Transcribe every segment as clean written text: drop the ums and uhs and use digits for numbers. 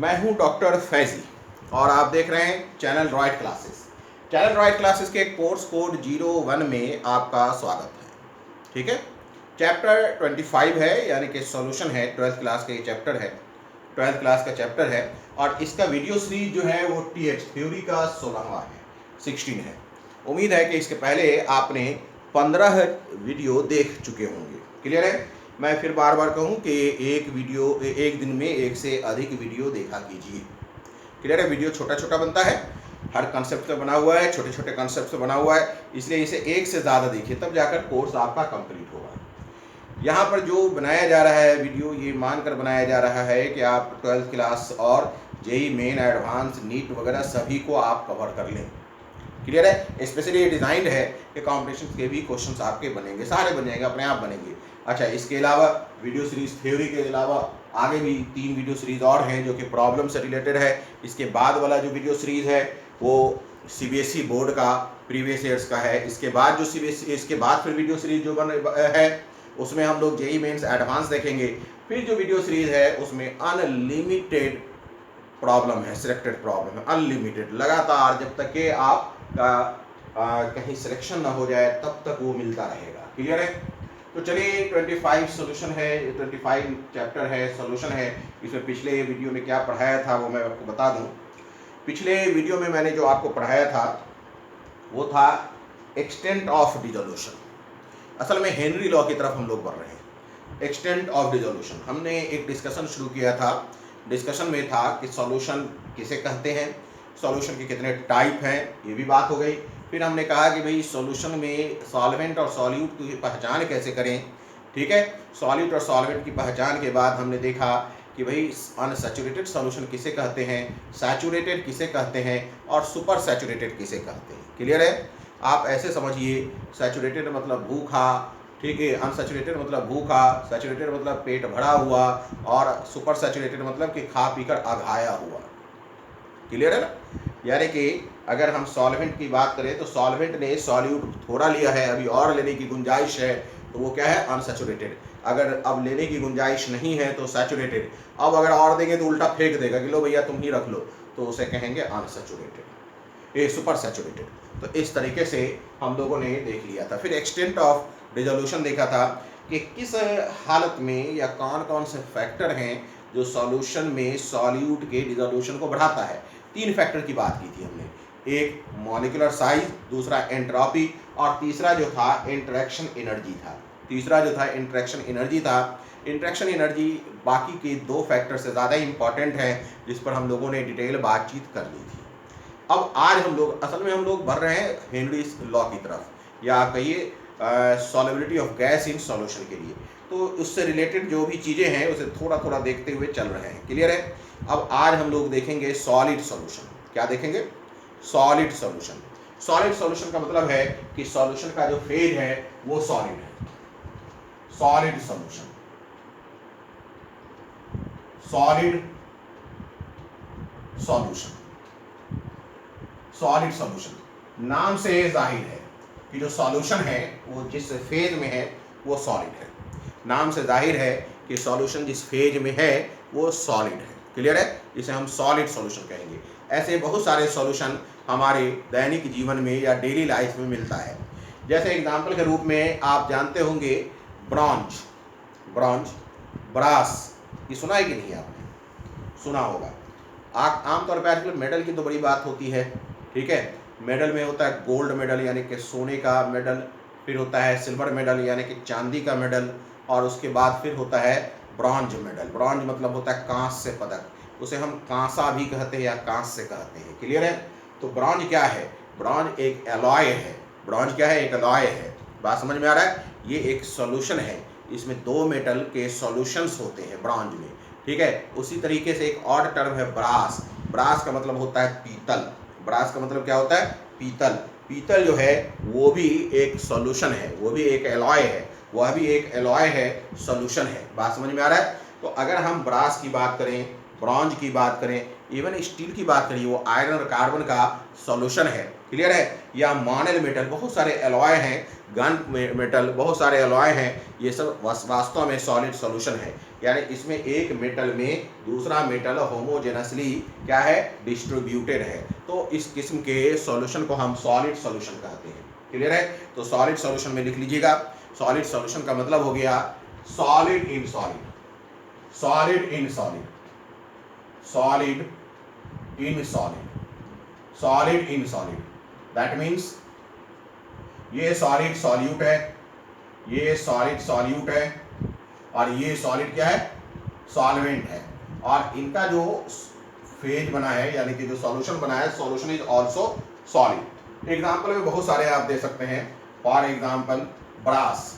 मैं हूं डॉक्टर फैजी और आप देख रहे हैं channel riot classes. Channel riot classes के कोर्स कोड 01 में आपका स्वागत है। ठीक है, चैप्टर 25 है, यानी कि सॉल्यूशन है। 12th क्लास का ये चैप्टर है, 12th क्लास का चैप्टर है और इसका वीडियो सीरीज जो है वो थ्योरी का 16वां है, 16 है। उम्मीद है कि इसके पहले आपने 15 वीडियो देख चुके होंगे। क्लियर है? मैं फिर बार बार कहूँ कि एक दिन में एक से अधिक वीडियो देखा कीजिए। क्लियर है? वीडियो छोटा छोटा बनता है, हर कॉन्सेप्ट पे बना हुआ है, छोटे छोटे कॉन्सेप्ट पे बना हुआ है, इसलिए इसे एक से ज़्यादा देखिए, तब जाकर कोर्स आपका कंप्लीट होगा। यहाँ पर जो बनाया जा रहा है वीडियो, ये मानकर बनाया जा रहा है कि आप 12th क्लास और जेई मेन, एडवांस, नीट वगैरह सभी को आप कवर कर लें। क्लियर है? स्पेशली ये डिज़ाइंड है कि कॉम्पिटिशन के भी क्वेश्चंस आपके बनेंगे, सारे बन जाएंगे, अपने आप बनेंगे। अच्छा, इसके अलावा वीडियो सीरीज थ्योरी के अलावा आगे भी 3 वीडियो सीरीज और हैं जो कि प्रॉब्लम से रिलेटेड है। इसके बाद वाला जो वीडियो सीरीज है वो सीबीएसई बोर्ड का प्रीवियस ईयर्स का है। इसके बाद जो इसके बाद फिर वीडियो सीरीज जो बन है उसमें हम लोग जेई मेंस एडवांस देखेंगे। फिर जो वीडियो सीरीज है उसमें अनलिमिटेड प्रॉब्लम है, सिलेक्टेड प्रॉब्लम है, अनलिमिटेड, लगातार जब तक कि आपका कहीं सिलेक्शन ना हो जाए तब तक वो मिलता रहेगा। क्लियर है? तो चलिए, 25 सोल्यूशन है, 25 चैप्टर है, सोल्यूशन है। इसमें पिछले वीडियो में क्या पढ़ाया था वो मैं आपको बता दूं। पिछले वीडियो में मैंने जो आपको पढ़ाया था वो था एक्सटेंट ऑफ डिसोल्यूशन। असल में हेनरी लॉ की तरफ हम लोग बढ़ रहे हैं। एक्सटेंट ऑफ डिसोल्यूशन, हमने एक डिस्कशन शुरू किया था। डिस्कशन में था कि सॉल्यूशन किसे कहते हैं, सॉल्यूशन के कितने टाइप हैं, ये भी बात हो गई। फिर हमने कहा कि भाई सॉल्यूशन में सॉल्वेंट और सॉल्यूट की पहचान कैसे करें। ठीक है, सॉल्यूट और सॉल्वेंट की पहचान के बाद हमने देखा कि भाई अनसैचुरेटेड सॉल्यूशन किसे कहते हैं, सैचुरेटेड किसे कहते हैं और सुपर सैचुरेटेड किसे कहते हैं। क्लियर है? आप ऐसे समझिए, सैचुरेटेड मतलब भूखा, ठीक है, अनसैचुरेटेड मतलब भूखा, सैचुरेटेड मतलब पेट भरा हुआ और सुपर सैचुरेटेड मतलब कि खा पीकर अघाया हुआ। क्लियर है ना? यानी कि अगर हम सॉल्वेंट की बात करें तो सॉल्वेंट ने सॉल्यूट थोड़ा लिया है, अभी और लेने की गुंजाइश है, तो वो क्या है, अनसैचुरेटेड। अगर अब लेने की गुंजाइश नहीं है तो सैचुरेटेड। अब अगर और देंगे तो उल्टा फेंक देगा कि लो भैया तुम ही रख लो, तो उसे कहेंगे अनसैचुरेटेड, ये सुपर सैचुरेटेड। तो इस तरीके से हम लोगों ने देख लिया था। फिर एक्सटेंट ऑफ डिसोल्यूशन देखा था कि किस हालत में या कौन कौन से फैक्टर हैं जो सॉल्यूशन में सॉल्यूट के डिसोल्यूशन को बढ़ाता है। 3 फैक्टर की बात की थी हमने, एक मॉलिक्यूलर साइज, दूसरा एंट्रोपी और तीसरा जो था इंटरेक्शन एनर्जी था। इंटरेक्शन एनर्जी बाकी के 2 फैक्टर से ज़्यादा इंपॉर्टेंट है, जिस पर हम लोगों ने डिटेल बातचीत कर ली थी। अब आज हम लोग असल में बढ़ रहे हैं हेनरीज लॉ की तरफ, या आप कहिए solubility of gas in solution के लिए। तो उससे रिलेटेड जो भी चीज़ें हैं उसे थोड़ा थोड़ा देखते हुए चल रहे हैं। क्लियर है? अब आज हम लोग देखेंगे सॉलिड सॉल्यूशन। क्या देखेंगे? Solid solution. सॉलिड सॉल्यूशन का मतलब है कि सॉल्यूशन का जो फेज है वो सॉलिड है। Solid solution, solid solution, solid solution. नाम से जाहिर है कि जो सॉल्यूशन है वो जिस फेज में है वो सॉलिड है। नाम से जाहिर है कि सॉल्यूशन जिस फेज में है वो सॉलिड है। क्लियर है? इसे हम सॉलिड सॉल्यूशन कहेंगे। ऐसे बहुत सारे सॉल्यूशन हमारे दैनिक जीवन में या डेली लाइफ में मिलता है। जैसे एग्जाम्पल के रूप में आप जानते होंगे ब्रॉन्ज, ब्रास, ये सुना है कि नहीं आपने? सुना होगा। आमतौर पर आजकल मेडल की तो बड़ी बात होती है। ठीक है, मेडल में होता है गोल्ड मेडल यानी कि सोने का मेडल, फिर होता है सिल्वर मेडल यानी कि चांदी का मेडल, और उसके बाद फिर होता है ब्रॉन्ज मेडल। ब्रॉन्ज मतलब होता है कांस्य पदक, उसे हम कांसा भी कहते हैं या कांस्य कहते हैं। क्लियर है? तो ब्रॉन्ज क्या है? ब्रॉन्ज एक एलॉय है। ब्रॉन्ज क्या है? एक एलॉय है। बात समझ में आ रहा है? ये एक सॉल्यूशन है, इसमें 2 मेटल के सॉल्यूशंस होते हैं ब्रॉन्ज में। ठीक है, उसी तरीके से एक और टर्म है ब्रास। ब्रास का मतलब होता है पीतल। ब्रास का मतलब क्या होता है? पीतल। पीतल जो है वो भी एक सॉल्यूशन है, वो भी एक एलॉय है, वह भी एक एलॉय है, सॉल्यूशन है। बात समझ में आ रहा है? तो अगर हम ब्रास की बात करें, ब्रॉन्ज की बात करें, इवन स्टील की बात करिए, वो आयरन और कार्बन का सॉल्यूशन है। क्लियर है। या मॉनल मेटल, बहुत सारे एलॉय हैं, गन मेटल, बहुत सारे एलॉय हैं, ये सब वास्तव में सॉलिड सॉल्यूशन है। यानी इसमें एक मेटल में दूसरा मेटल होमोजेनसली क्या है, डिस्ट्रीब्यूटेड है। तो इस किस्म के सॉल्यूशन को हम सॉलिड सॉल्यूशन कहते हैं। क्लियर है। तो सॉलिड सॉल्यूशन में लिख लीजिएगा, सॉलिड सॉल्यूशन का मतलब हो गया solid in solid, solid in solid, solid in solid, solid in solid. That means ये सॉलिड सॉल्यूट है, ये सॉलिड सॉल्यूट है, और ये सॉलिड क्या है, सॉल्वेंट है। और इनका जो फेज बना है, यानी कि जो सॉल्यूशन बना है, solution is also solid. Example में बहुत सारे आप दे सकते हैं। फॉर एग्जाम्पल ब्रास,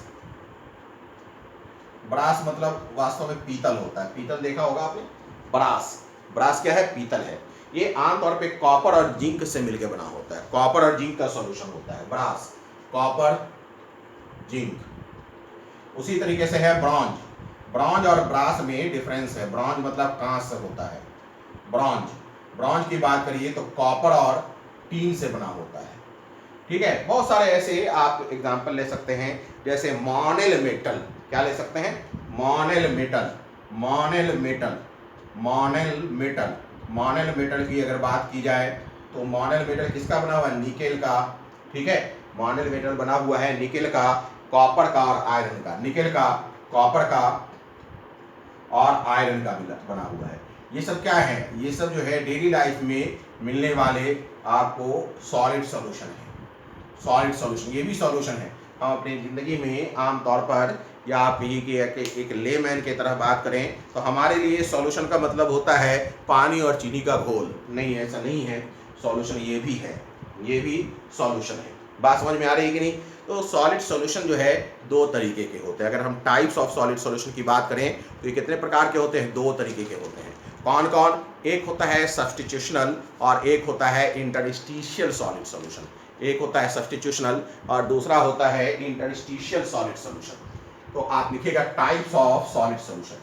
ब्रास मतलब वास्तव में पीतल होता है, पीतल देखा होगा आपने। ब्रास, ब्रास क्या है, पीतल है। ये आमतौर पे कॉपर और जिंक से मिलकर बना होता है, कॉपर और जिंक का सॉल्यूशन होता है ब्रास, कॉपर जिंक। उसी तरीके से है ब्रॉन्ज, ब्रॉन्ज और ब्रास में डिफरेंस है। ब्रॉन्ज मतलब कांच से होता है, ब्रॉन्ज, ब्रॉन्ज की बात करिए तो कॉपर और टीन से बना होता है। ठीक है। बहुत सारे ऐसे आप एग्जाम्पल ले सकते हैं, जैसे मॉनल मेटल, क्या ले सकते हैं, मॉनल मेटल, मॉनल मेटल, मॉनल मेटल। मॉनल मेटल की अगर बात की जाए तो मॉनल मेटल किसका बना हुआ है, निकेल का। ठीक है। मॉनल मेटल बना हुआ है निकेल का, कॉपर का और आयरन का, निकेल का, कॉपर का और आयरन का बना हुआ है। ये सब क्या है, ये सब जो है डेली लाइफ में मिलने वाले आपको सॉलिड सॉल्यूशन है, सॉलिड सॉल्यूशन, ये भी सॉल्यूशन है। हम अपनी ज़िंदगी में आमतौर पर, या आप यही कि एक लेमैन की तरह बात करें तो हमारे लिए सॉल्यूशन का मतलब होता है पानी और चीनी का घोल। नहीं, ऐसा नहीं है, सॉल्यूशन ये भी है, ये भी सॉल्यूशन है। बात समझ में आ रही है कि नहीं। तो सॉलिड सॉल्यूशन जो है दो तरीके के होते हैं। अगर हम टाइप्स ऑफ सॉलिड सॉल्यूशन की बात करें तो ये कितने प्रकार के होते हैं, दो तरीके के होते हैं। कौन कौन, एक होता है सब्स्टिट्यूशनल और एक होता है इंटरस्टिशियल सॉलिड सॉल्यूशन। एक होता है सब्स्टिट्यूशनल और दूसरा होता है इंटरस्टिशियल सॉलिड सॉल्यूशन। तो आप लिखिएगा टाइप्स ऑफ सॉलिड सॉल्यूशन,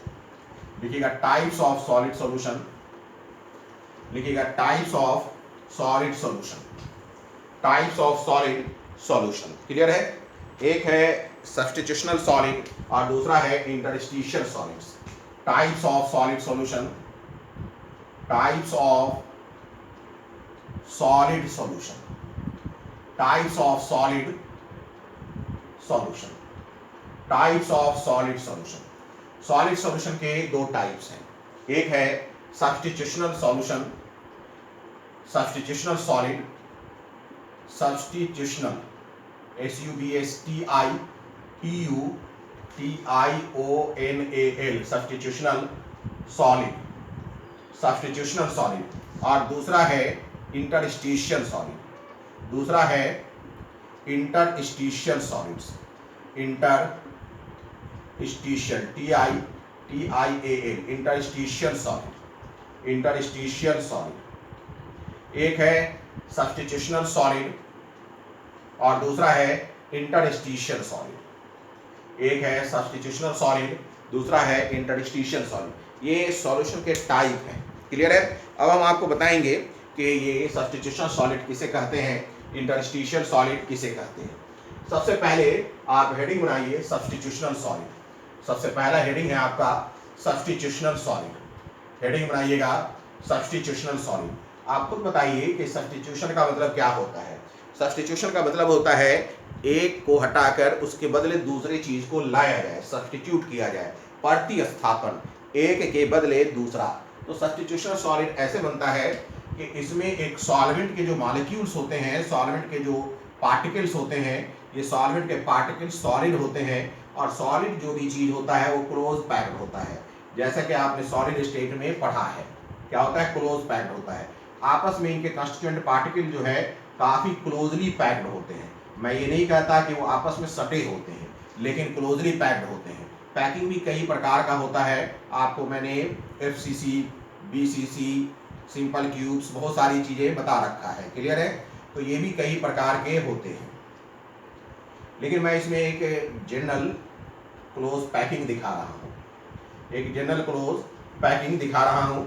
लिखिएगा टाइप्स ऑफ सॉलिड सॉल्यूशन, लिखिएगा types of solid solution, types of solid solution. Clear है। एक है सब्स्टिट्यूशनल सॉलिड और दूसरा है interstitial solids. Types of solid solution, types of solid solution, types of solid solution, types of solid solution. Solid solution के दो types हैं। एक है substitutional solution, substitutional solid, substitutional, SUBSTITUTIONAL, substitutional solid, substitutional solid. और दूसरा है interstitial solid, दूसरा है interstitial solids, interstitial, TITIAL, interstitial solid, interstitial solid. एक है सब्स्टिट्यूशनल सॉलिड और दूसरा है इंटरस्टिशियल सॉलिड। एक है सब्स्टिट्यूशनल सॉलिड, दूसरा है इंटरस्टिशियल सॉलिड। ये सॉल्यूशन के टाइप हैं। क्लियर है। अब हम आपको बताएंगे कि ये सब्स्टिट्यूशनल सॉलिड किसे कहते हैं, इंटरस्टिशियल सॉलिड किसे कहते हैं। सबसे पहले आप हेडिंग बनाइए सब्स्टिट्यूशनल सॉलिड। सबसे पहला हेडिंग है आपका सब्स्टिट्यूशनल सॉलिड। हेडिंग बनाइएगा सब्स्टिट्यूशनल सॉलिड। आप खुद बताइए कि सब्स्टिट्यूशन का मतलब क्या होता है। सब्स्टिट्यूशन का मतलब होता है एक को हटाकर उसके बदले दूसरी चीज को लाया जाए, सब्स्टिट्यूट किया जाए, प्रतिस्थापन, एक के बदले दूसरा। तो सब्स्टिट्यूशनल सॉलिड ऐसे बनता है कि इसमें एक सॉल्वेंट के जो मॉलिक्यूल्स होते हैं, सॉल्वेंट के जो पार्टिकल्स होते हैं, ये सॉल्वेंट के पार्टिकल्स सॉलिड होते हैं और सॉलिड जो भी चीज होता है वो क्लोज पैक्ड होता है। जैसा कि आपने सॉलिड स्टेट में पढ़ा है, क्या होता है, क्लोज पैक्ड होता है। आपस में इनके कंस्टिट्यूएंट पार्टिकल जो है काफी क्लोजली पैक्ड होते हैं। मैं ये नहीं कहता कि वो आपस में सटे होते हैं, लेकिन क्लोजली पैक्ड होते हैं। पैकिंग भी कई प्रकार का होता है। आपको मैंने FCC, BCC, सिंपल क्यूब्स, बहुत सारी चीजें बता रखा है। क्लियर है। तो ये भी कई प्रकार के होते हैं, लेकिन मैं इसमें एक जनरल क्लोज पैकिंग दिखा रहा हूँ, एक जनरल क्लोज पैकिंग दिखा रहा हूँ,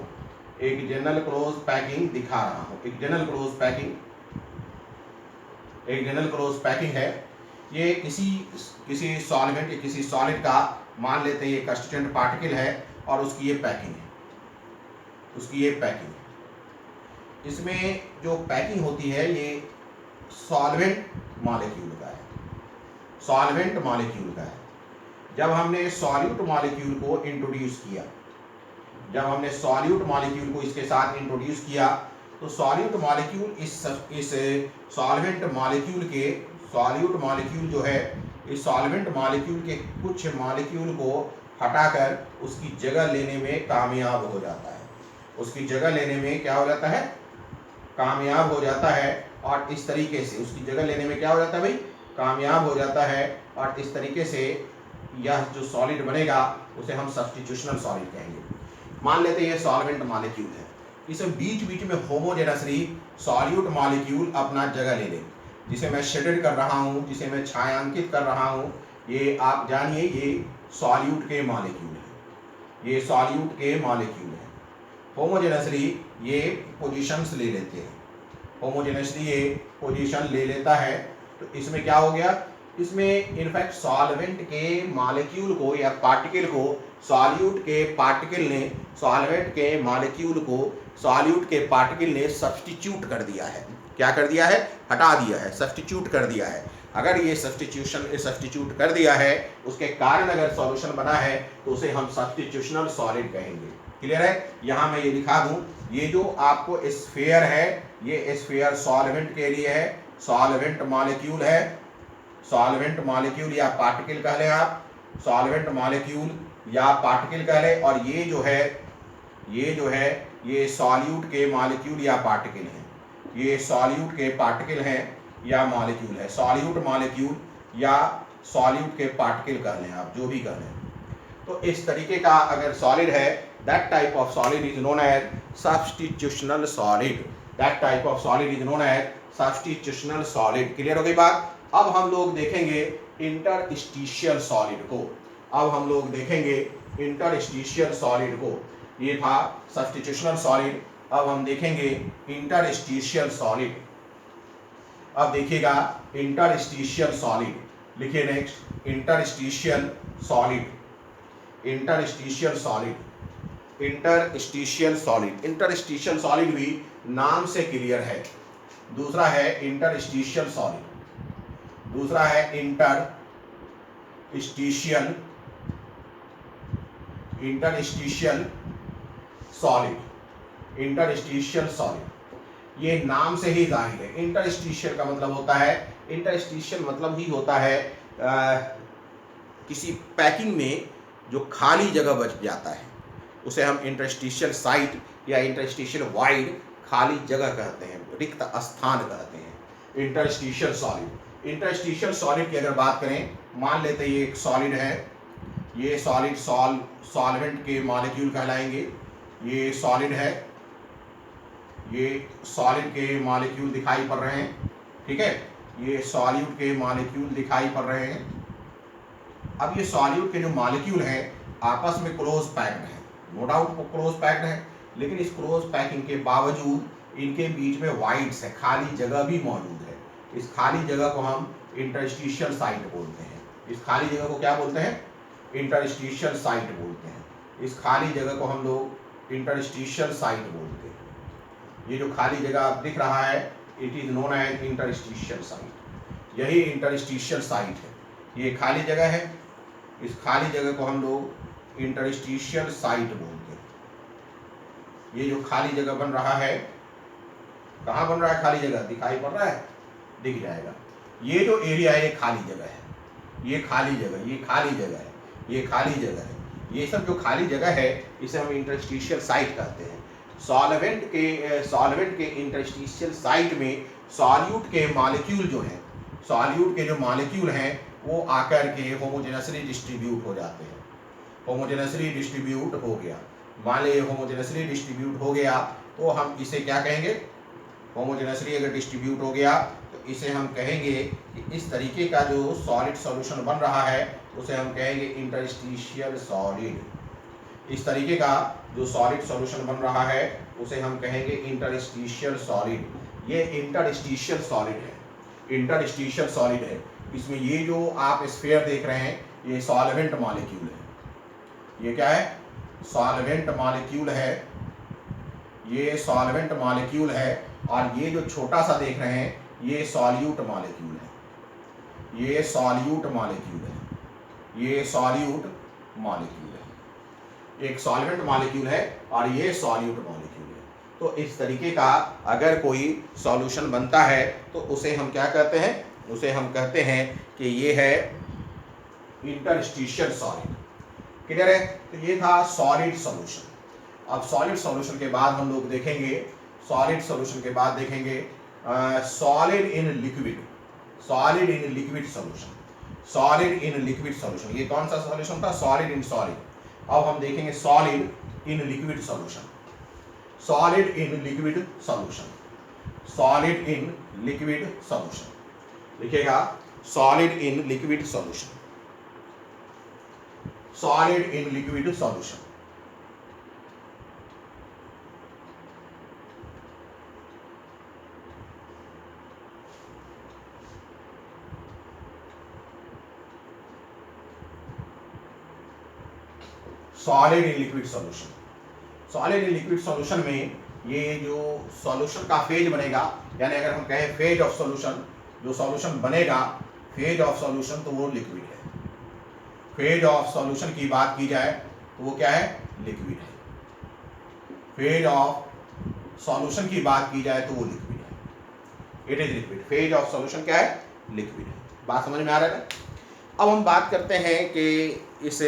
एक जनरल क्लोज पैकिंग दिखा रहा हूँ, एक जनरल क्लोज पैकिंग एक जनरल क्लोज पैकिंग है। ये किसी सॉल्वेंट या किसी सॉलिड का मान लेते हैं ये कंस्टिट्यूएंट पार्टिकल है और उसकी ये पैकिंग है, उसकी ये पैकिंग है। इसमें जो पैकिंग होती है ये सॉल्वेंट मॉलिक्यूल का है, सॉल्वेंट मॉलिक्यूल का है। जब हमने सॉल्यूट मॉलिक्यूल को इंट्रोड्यूस किया, जब हमने सॉल्यूट मॉलिक्यूल को इसके साथ इंट्रोड्यूस किया तो सॉल्यूट मॉलिक्यूल इस सॉल्वेंट मॉलिक्यूल के, सॉल्यूट मॉलिक्यूल जो है इस सॉल्वेंट मॉलिक्यूल के कुछ मॉलिक्यूल को हटाकर उसकी जगह लेने में कामयाब हो जाता है, उसकी जगह लेने में क्या हो जाता है, कामयाब हो जाता है। और इस तरीके से उसकी जगह लेने में क्या हो जाता है भाई, कामयाब हो जाता है। और इस तरीके से यह जो सॉलिड बनेगा उसे हम सब्स्टिट्यूशनल सॉलिड कहेंगे। मान लेते हैं ये सॉल्वेंट मॉलिक्यूल है, इसे बीच बीच में होमोजेनसली सॉल्यूट मॉलिक्यूल अपना जगह ले ले, जिसे मैं शेडेड कर रहा हूँ, जिसे मैं छायांकित कर रहा हूँ। ये आप जानिए ये सॉल्यूट के मॉलिक्यूल है, ये सॉल्यूट के मॉलिक्यूल है। होमोजेनसली ये पोजीशंस ले लेते हैं, होमोजेनसली ये पोजीशन ले लेता है। तो इसमें क्या हो गया, इसमें इनफैक्ट सॉल्वेंट के मॉलिक्यूल को या पार्टिकल को सॉल्यूट के पार्टिकल ने, सॉल्वेंट के मॉलिक्यूल को सॉल्यूट के पार्टिकल ने सब्स्टिट्यूट कर दिया है। क्या कर दिया है, हटा दिया है, सब्स्टिट्यूट कर दिया है। अगर ये सब्स्टिट्यूट कर दिया है, उसके कारण अगर सॉल्यूशन बना है तो उसे हम सब्स्टिट्यूशनल सॉलिड कहेंगे। क्लियर है। यहाँ मैं ये लिखा दूं, ये जो आपको स्फीयर है, ये स्फीयर सॉल्वेंट के लिए है, सॉल्वेंट मॉलिक्यूल है, सॉल्वेंट मॉलिक्यूल या पार्टिकल कह लें आप, सॉल्वेंट मॉलिक्यूल या पार्टिकल कह लें। और ये जो है, ये जो है ये सॉल्यूट के मॉलिक्यूल या पार्टिकल हैं, ये सॉल्यूट के पार्टिकल हैं या मॉलिक्यूल है, सॉल्यूट मॉलिक्यूल या सॉल्यूट के पार्टिकल कह लें आप, जो भी कह लें। तो इस तरीके का अगर सॉलिड है, that type of solid is known as substitutional solid, that type of solid is known as substitutional solid. Clear हो गई बात। अब हम लोग देखेंगे इंटरस्टिशियल सॉलिड को, अब हम लोग देखेंगे इंटरस्टिशियल सॉलिड को। ये था सब्स्टिट्यूशनल सॉलिड, अब हम देखेंगे इंटरस्टिशियल सॉलिड। अब देखिएगा इंटरस्टिशियल सॉलिड, लिखिए next interstitial solid, interstitial solid, interstitial solid. Interstitial solid भी नाम से क्लियर है। दूसरा है इंटरस्टिशियल सॉलिड, दूसरा है interstitial, interstitial solid, interstitial solid. ये नाम से ही जाहिर है। इंटरस्टिशियल का मतलब होता है, इंटरस्टिशियल मतलब ही होता है किसी पैकिंग में जो खाली जगह बच जाता है उसे हम इंटरस्टिशियल साइट या इंटरस्टिशियल वाइड, खाली जगह कहते हैं, रिक्त स्थान कहते हैं, इंटरस्टिशियल सॉलिड। इंटरस्टिशियल सॉलिड की अगर बात करें, मान लेते हैं ये एक सॉलिड है, ये सॉलिड सॉल्वेंट के मॉलिक्यूल कहलाएंगे। ये सॉलिड है, ये सॉलिड के मॉलिक्यूल दिखाई पड़ रहे हैं, ठीक है, ये सॉल्यूट के मॉलिक्यूल दिखाई पड़ रहे हैं। अब ये सॉल्यूट के जो मॉलिक्यूल हैं आपस में क्लोज पैक्ड हैं, नो डाउट वो क्लोज पैक्ड है, लेकिन इस क्लोज पैकिंग के बावजूद इनके बीच में वाइड्स है, खाली जगह भी मौजूद है। इस खाली जगह को हम इंटरस्टिशियल साइट बोलते हैं। इस खाली जगह को क्या बोलते हैं, इंटरस्टिशियल साइट बोलते हैं। इस खाली जगह को हम लोग इंटरस्टिशियल साइट बोलते हैं। ये जो खाली जगह दिख रहा है, it is known as interstitial site, यही इंटरस्टिशियल साइट है। ये खाली जगह है, इस खाली जगह को हम लोग इंटरस्टिशियल साइट बोलते हैं। ये जो खाली जगह बन रहा है, कहाँ बन रहा है खाली जगह, दिखाई पड़ रहा है, दिख जाएगा। ये जो एरिया है ये खाली जगह है, ये खाली जगह, ये खाली जगह है, ये खाली जगह है। ये सब जो खाली जगह है इसे हम इंटरस्टिशियल साइट कहते हैं। सॉल्वेंट के इंटरस्टिशियल साइट में सॉल्यूट के मॉलिक्यूल जो हैं, सॉल्यूट के जो मॉलिक्यूल हैं वो आकर के होमोजेनसली डिस्ट्रीब्यूट हो जाते हैं। होमोजेनसली डिस्ट्रीब्यूट हो गया, मान लीजिए होमोजेनसली डिस्ट्रीब्यूट हो गया तो हम इसे क्या कहेंगे, होमोजेनसली अगर डिस्ट्रीब्यूट हो गया तो इसे हम कहेंगे कि इस तरीके का जो सॉलिड सॉल्यूशन बन रहा है उसे हम कहेंगे इंटरस्टिशियल सॉलिड। इस तरीके का जो सॉलिड सॉल्यूशन बन रहा है उसे हम कहेंगे इंटरस्टिशियल सॉलिड। ये इंटरस्टिशियल सॉलिड है। इंटरस्टिशियल सॉलिड है। इसमें ये जो आप स्फीयर देख रहे हैं ये सॉल्वेंट मॉलिक्यूल है। ये क्या है? सॉल्वेंट मॉलिक्यूल है। ये सॉल्वेंट मॉलिक्यूल है। और ये जो छोटा सा देख रहे हैं ये सॉल्यूट मॉलिक्यूल है। ये सॉल्यूट मॉलिक्यूल है। ये सॉल्यूट मॉलिक्यूल है। एक सॉल्वेंट मॉलिक्यूल है और ये सॉल्यूट मॉलिक्यूल है। तो इस तरीके का अगर कोई सॉल्यूशन बनता है तो उसे हम क्या कहते हैं? उसे हम कहते हैं कि ये है इंटरस्टिशियल सॉलिड। क्लियर है? तो ये था सॉलिड सॉल्यूशन। अब सॉलिड सॉल्यूशन के बाद हम लोग देखेंगे, सॉलिड सॉल्यूशन के बाद देखेंगे solid in liquid. Solid in liquid solution. Solid in liquid solution, ये कौन सा सॉल्यूशन था? Solid in solid. अब हम देखेंगे solid in liquid solution. Solid in liquid solution. Solid in liquid solution लिखिएगा, solid in liquid solution. Solid in liquid solution. Solid in liquid solution. Solid in liquid solution में ये जो solution का phase बनेगा, यानी अगर हम कहें फेज ऑफ सॉल्यूशन, जो सॉल्यूशन बनेगा फेज ऑफ सॉल्यूशन, तो वो लिक्विड है। फेज ऑफ सॉल्यूशन की बात की जाए तो वो क्या है? लिक्विड है। फेज ऑफ सॉल्यूशन की बात की जाए तो वो लिक्विड है। It is liquid. Phase of solution क्या है? लिक्विड है। बात समझ में आ रहा है? अब हम बात करते हैं कि इस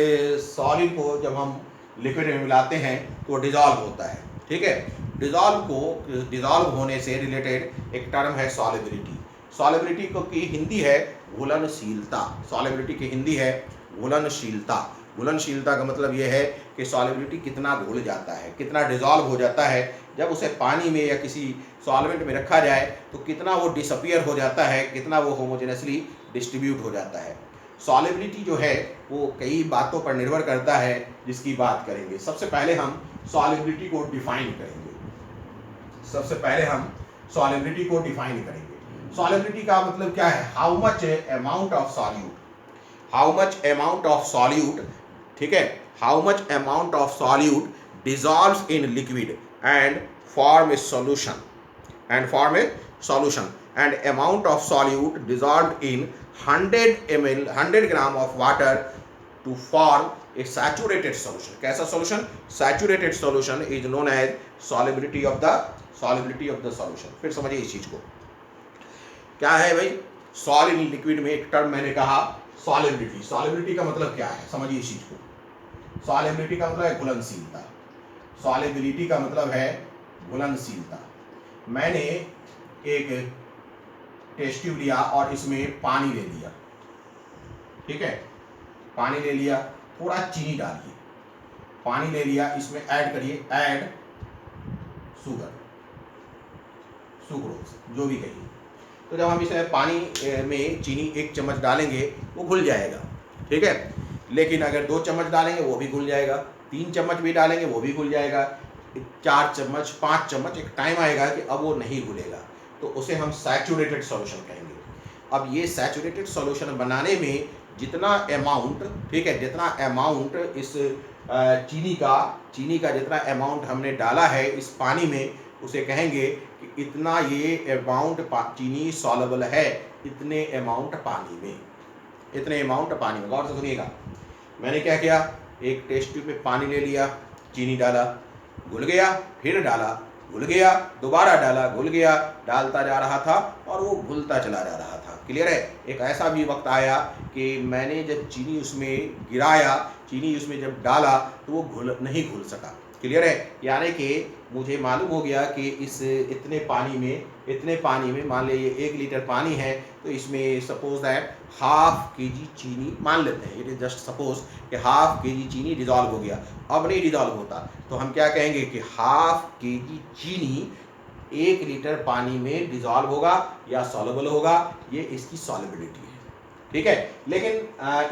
सॉलिड को जब हम लिक्विड में मिलाते हैं तो डिजॉल्व होता है। ठीक है? डिजॉल्व होने से रिलेटेड एक टर्म है सॉलिबिलिटी। सॉलिबिलिटी को की हिंदी है घुलनशीलता। सॉलिबिलिटी की हिंदी है घुलनशीलता। घुलनशीलता का मतलब ये है कि सॉलिबिलिटी कितना घुल जाता है, कितना डिजॉल्व हो जाता है। जब उसे पानी में या किसी सॉल्वेंट में रखा जाए तो कितना वो डिसअपियर हो जाता है, कितना वो होमोजेनसली डिस्ट्रीब्यूट हो जाता है। सॉलिबिलिटी जो है वो कई बातों पर निर्भर करता है, जिसकी बात करेंगे। सबसे पहले हम सॉलिबिलिटी को डिफाइन करेंगे। सबसे पहले हम सॉलिबिलिटी को डिफाइन करेंगे। सॉलिबिलिटी का मतलब क्या है? How much amount of solute. How much amount of solute, ठीक है, how much amount of solute dissolves in liquid and form A solution and amount of solute dissolved in 100 gram of water to form a saturated solution. कैसा solution? Saturated solution is known as solubility of the solution. फिर समझिए इस चीज को क्या है भाई। Solid liquid में एक टर्म मैंने कहा सॉलिबिलिटी। सॉलिबिलिटी का मतलब क्या है? समझिए इस चीज को। सॉलिबिलिटी का मतलब है घुलनशीलता। सॉलिबिलिटी का मतलब है घुलनशीलता। मैंने एक टेस्ट ट्यूब लिया और इसमें पानी ले लिया। ठीक है? पानी ले लिया, थोड़ा चीनी डालिए। पानी ले लिया, इसमें ऐड करिए, ऐड सुक्रोज, जो भी कहिए। तो जब हम इसमें पानी में चीनी 1 चम्मच डालेंगे वो घुल जाएगा। ठीक है? लेकिन अगर 2 चम्मच डालेंगे वो भी घुल जाएगा, 3 चम्मच भी डालेंगे वो भी घुल जाएगा, 4 चम्मच, 5 चम्मच, एक टाइम आएगा कि अब वो नहीं घुलेगा, तो उसे हम सैचुरेटेड सॉल्यूशन कहेंगे। अब ये सैचुरेटेड सॉल्यूशन बनाने में जितना अमाउंट, ठीक है, जितना अमाउंट इस चीनी का जितना अमाउंट हमने डाला है इस पानी में, उसे कहेंगे कि इतना ये अमाउंट चीनी सॉल्युबल है, इतने अमाउंट पानी में। गौर से सुनिएगा, मैंने क्या किया, एक टेस्ट ट्यूब में पानी ले लिया, चीनी डाला, घुल गया, फिर डाला, घुल गया, दोबारा डाला, घुल गया, डालता जा रहा था और वो घुलता चला जा रहा था। क्लियर है? एक ऐसा भी वक्त आया कि मैंने जब चीनी उसमें गिराया, चीनी उसमें जब डाला तो वो नहीं घुल सका। क्लियर है? यानी कि मुझे मालूम हो गया कि इतने पानी में मान लीजिए 1 लीटर पानी है, तो इसमें सपोज दैट ½ kg चीनी मान लेते हैं, इट इज जस्ट सपोज कि ½ kg चीनी डिजॉल्व हो गया। अब नहीं डिजॉल्व होता तो हम क्या कहेंगे कि ½ kg चीनी 1 लीटर पानी में डिजॉल्व होगा या सॉल्युबल होगा, ये इसकी सॉल्युबिलिटी है। ठीक है? लेकिन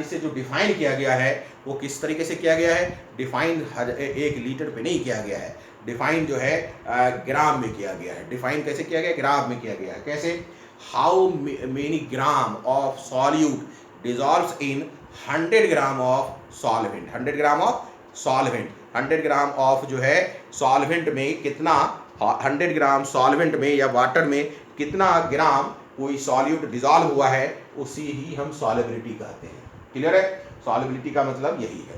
इसे जो डिफाइन किया गया है वो किस तरीके से किया गया है? डिफाइन 1 लीटर पे नहीं किया गया है, डिफाइन जो है ग्राम में किया गया है। डिफाइन कैसे किया गया? ग्राम में किया गया है। कैसे? How many gram of solute dissolves in 100 gram of solvent. 100 gram of solvent, 100 gram of जो है सॉल्वेंट में कितना, 100 ग्राम सॉल्वेंट में या वाटर में कितना ग्राम कोई सॉल्यूट डिजॉल्व हुआ है, उसी ही हम सॉल्युबिलिटी कहते हैं। क्लियर है? सॉल्युबिलिटी का मतलब यही है।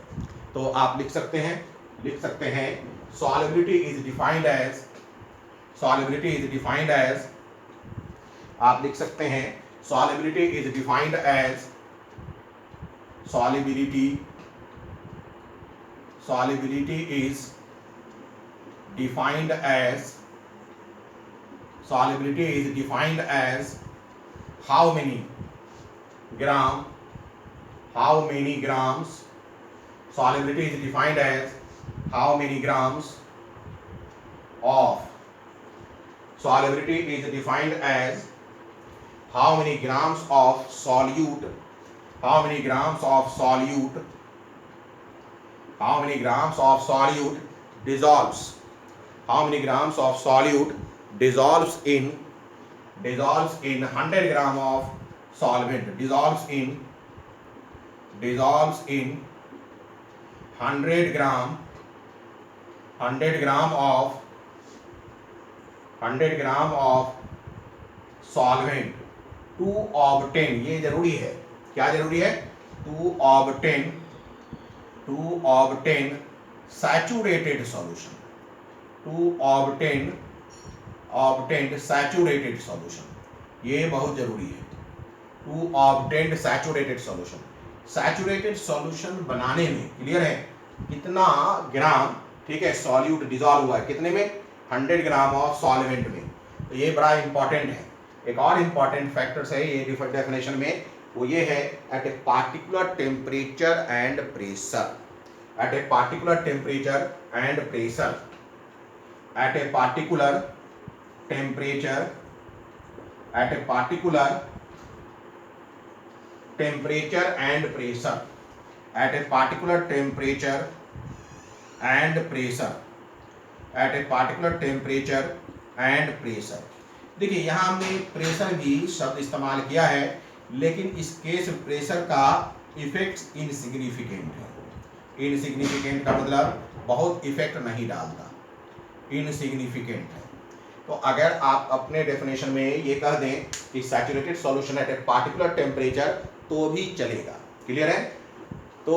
तो आप लिख सकते हैं solubility is defined as, solubility is defined as, आप लिख सकते हैं solubility is defined as, solubility is defined as, solubility is defined as how many grams, solubility is defined as how many grams of, solubility is defined as how many grams of solute, how many grams of solute dissolves, how many grams of solute dissolves in 100 gram of solvent, dissolves in 100 gram of solvent to obtain, ये जरूरी है, क्या जरूरी है, to obtain saturated solution, saturated solution, ये बहुत जरूरी है, to obtain saturated solution। Saturated solution बनाने में, क्लियर है, कितना ग्राम, ठीक है, सॉल्यूट डिजॉल्व हुआ है, कितने में, 100 ग्राम ऑफ सॉल्वेंट में। तो ये बड़ा इंपॉर्टेंट है। एक और इंपॉर्टेंट फैक्टर्स है ये डेफिनेशन में, वो ये है at a particular temperature and pressure, at a particular temperature and pressure, at a particular temperature, at a particular temperature and pressure, at a particular temperature and pressure, at a particular temperature and pressure। देखिए यहाँ हमने pressure भी शब्द इस्तेमाल किया है, लेकिन इस केस प्रेशर का इफेक्ट इनसिग्निफिकेंट है। इनसिग्निफिकेंट का मतलब बहुत इफेक्ट नहीं डालता, इनसिग्निफिकेंट है। तो अगर आप अपने डेफिनेशन में ये कह दें कि saturated solution at a particular temperature, तो भी चलेगा। क्लियर है? तो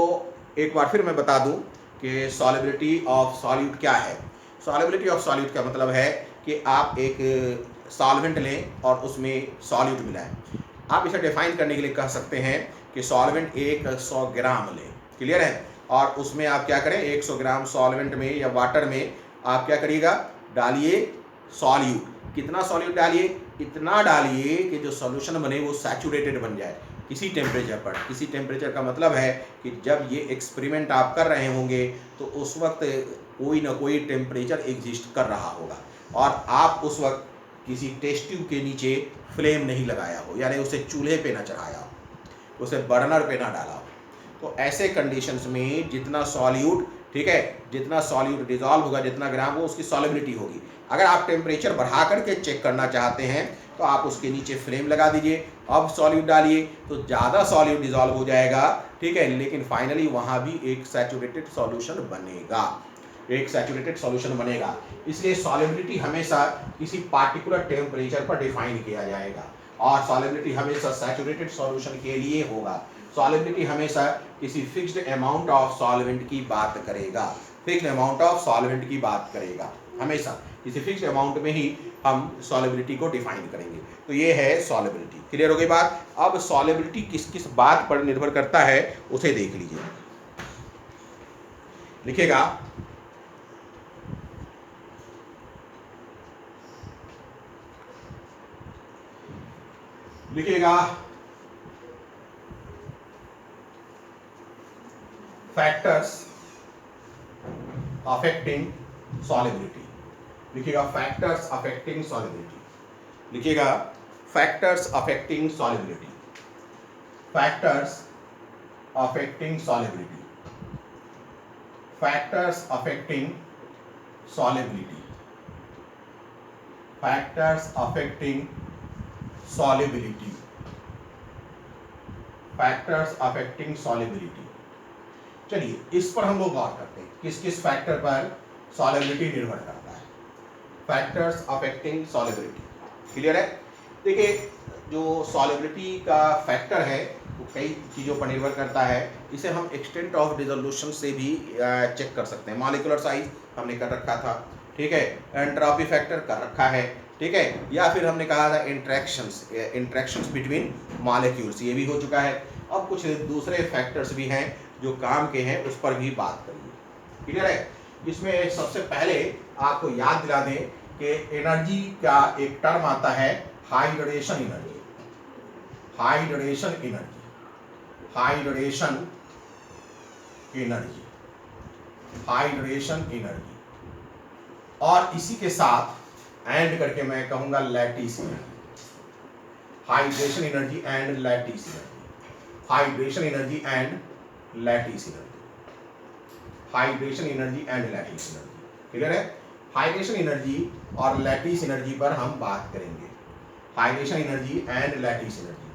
एक बार फिर मैं बता दूं कि सॉल्युबिलिटी ऑफ सॉल्यूट क्या है। सॉल्युबिलिटी ऑफ सॉल्यूट का मतलब है कि आप एक सॉल्वेंट लें और उसमें सॉल्यूट मिलाएं। आप इसे डिफाइन करने के लिए कह सकते हैं कि सॉल्वेंट 100 ग्राम लें, क्लियर है, और उसमें आप क्या करें, 100 ग्राम सॉल्वेंट में या वाटर में आप क्या करिएगा, डालिए सॉल्यूट। कितना सॉल्यूट डालिए, इतना डालिए कि जो सॉल्यूशन बने वो सैचुरेटेड बन जाए किसी टेम्परेचर पर। किसी टेम्परेचर का मतलब है कि जब ये एक्सपेरिमेंट आप कर रहे होंगे तो उस वक्त कोई ना कोई टेम्परेचर एग्जिस्ट कर रहा होगा और आप उस वक्त किसी टेस्ट ट्यूब के नीचे फ्लेम नहीं लगाया हो, यानी उसे चूल्हे पे ना चढ़ाया हो, उसे बर्नर पे ना डाला हो। तो ऐसे कंडीशंस में जितना सॉल्यूट, ठीक है, जितना सॉल्यूट डिजॉल्व होगा, जितना ग्राम, वो उसकी सॉल्युबिलिटी होगी। अगर आप टेम्परेचर बढ़ा करके चेक करना चाहते हैं तो आप उसके नीचे फ्लेम लगा दीजिए, अब सॉल्यूट डालिए तो ज़्यादा सॉल्यूट डिजॉल्व हो जाएगा, ठीक है, लेकिन फाइनली वहाँ भी एक सैचुरेटेड सॉल्यूशन बनेगा, एक सैचुरेटेड सॉल्यूशन बनेगा। इसलिए सॉल्युबिलिटी हमेशा किसी पार्टिकुलर टेम्परेचर पर डिफाइन किया जाएगा और सॉल्युबिलिटी हमेशा सैचुरेटेड सॉल्यूशन के लिए होगा। सॉल्युबिलिटी हमेशा किसी फिक्स्ड अमाउंट ऑफ सॉल्वेंट की बात करेगा, फिक्स्ड अमाउंट ऑफ सॉल्वेंट की बात करेगा, हमेशा किसी फिक्स्ड अमाउंट में ही हम सॉल्युबिलिटी को डिफाइन करेंगे। तो ये है सॉल्युबिलिटी। क्लियर हो गई बात? अब सॉल्युबिलिटी किस किस बात पर निर्भर करता है उसे देख लीजिए। लिखेगा फैक्टर्स अफेक्टिंग सॉल्युबिलिटी, लिखिएगा फैक्टर्स अफेक्टिंग सॉल्युबिलिटी, लिखिएगा factors affecting solubility, factors affecting solubility, factors affecting solubility, factors affecting solubility, factors affecting solubility. चलिए इस पर हम लोग गौर करते हैं, किस किस फैक्टर पर सॉल्युबिलिटी निर्भर करता है। फैक्टर्स अफेक्टिंग सॉल्युबिलिटी, क्लियर है। देखिए जो सॉल्युबिलिटी का फैक्टर है वो कई चीज़ों पर निर्भर करता है। इसे हम एक्सटेंट ऑफ डिसोल्यूशन से भी चेक कर सकते हैं। मॉलिक्यूलर साइज हमने कर रखा था, ठीक है, एंट्रोपी फैक्टर कर रखा है, ठीक है, या फिर हमने कहा था इंट्रैक्शंस बिटवीन मॉलिक्यूल्स, ये भी हो चुका है। अब कुछ दूसरे फैक्टर्स भी हैं जो काम के हैं, उस पर भी बात करिए, क्लियर है। इसमें सबसे पहले आपको याद दिला दें कि एनर्जी का एक टर्म आता है hydration energy, hydration energy, hydration energy, hydration energy, और इसी के साथ एंड करके मैं कहूंगा lattice energy, hydration energy and lattice energy, hydration energy and lattice energy, hydration energy and lattice energy, clear है। हाइड्रेशन एनर्जी और लैटिस एनर्जी पर हम बात करेंगे, hydration energy and lattice energy.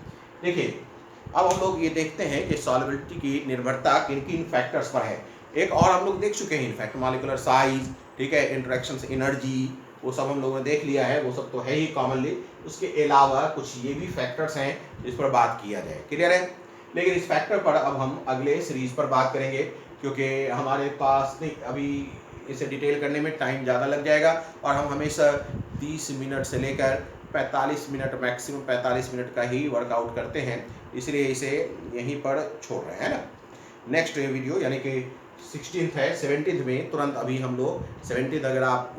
देखिए अब हम लोग ये देखते हैं कि सॉल्युबिलिटी की निर्भरता किन किन फैक्टर्स पर है। एक और हम लोग देख चुके हैं इनफैक्ट, मॉलिक्यूलर साइज, ठीक है, इंटरेक्शंस एनर्जी, वो सब हम लोगों ने देख लिया है, वो सब तो है ही कॉमनली। उसके अलावा कुछ ये भी फैक्टर्स हैं जिस पर बात किया जाए, क्लियर है। लेकिन इस फैक्टर पर अब हम अगले सीरीज पर बात करेंगे, क्योंकि हमारे पास नहीं अभी इसे डिटेल करने में टाइम ज़्यादा लग जाएगा, और हम हमेशा 30 मिनट से लेकर 45 मिनट, मैक्सिमम 45 मिनट का ही वर्कआउट करते हैं, इसलिए इसे यहीं पर छोड़ रहे हैं ना। नेक्स्ट वीडियो यानी कि 16th है, 17th में तुरंत अभी हम लोग 17th अगर आप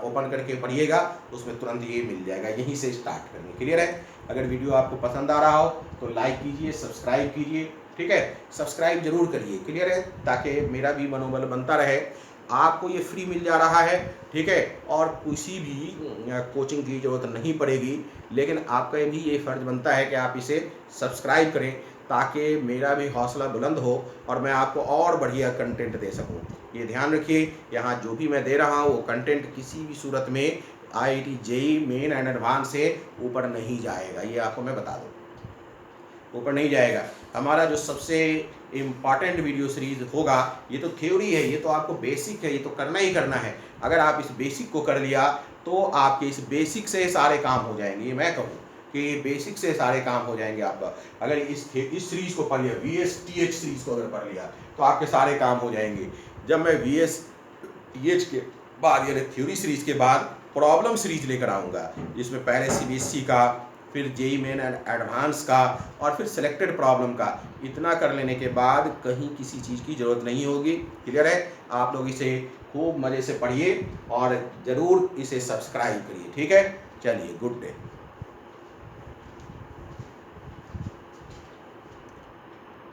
ओपन करके पढ़िएगा तो उसमें तुरंत ये मिल जाएगा, यहीं से स्टार्ट करेंगे, क्लियर है। अगर वीडियो आपको पसंद आ रहा हो तो लाइक कीजिए, सब्सक्राइब कीजिए, ठीक है, सब्सक्राइब जरूर करिए, क्लियर है, ताकि मेरा भी मनोबल बनता रहे। आपको ये फ्री मिल जा रहा है, ठीक है, और किसी भी कोचिंग की जरूरत नहीं पड़ेगी, लेकिन आपका भी ये फ़र्ज बनता है कि आप इसे सब्सक्राइब करें ताकि मेरा भी हौसला बुलंद हो और मैं आपको और बढ़िया कंटेंट दे सकूं। ये ध्यान रखिए, यहाँ जो भी मैं दे रहा हूँ वो कंटेंट किसी भी सूरत में IIT JEE main and advance से ऊपर नहीं जाएगा, ये आपको मैं बता दूँ, ऊपर नहीं जाएगा। हमारा जो सबसे इम्पॉर्टेंट वीडियो सीरीज होगा, ये तो थ्योरी है, ये तो आपको बेसिक है, ये तो करना ही करना है। अगर आप इस बेसिक को कर लिया तो आपके इस बेसिक से सारे काम हो जाएंगे। ये मैं कहूँ कि बेसिक से सारे काम हो जाएंगे आपका। अगर इस सीरीज को पढ़ लिया, VSTH सीरीज को अगर पढ़ लिया तो आपके सारे काम हो जाएंगे। जब मैं VSTH के बाद यानी थ्योरी सीरीज के बाद प्रॉब्लम सीरीज लेकर आऊँगा, जिसमें पहले CBSE का, फिर JEE मेन एंड एडवांस का, और फिर सिलेक्टेड प्रॉब्लम का, इतना कर लेने के बाद कहीं किसी चीज़ की ज़रूरत नहीं होगी, क्लियर है। आप लोग इसे खूब मज़े से पढ़िए और ज़रूर इसे सब्सक्राइब करिए, ठीक है। चलिए, गुड डे।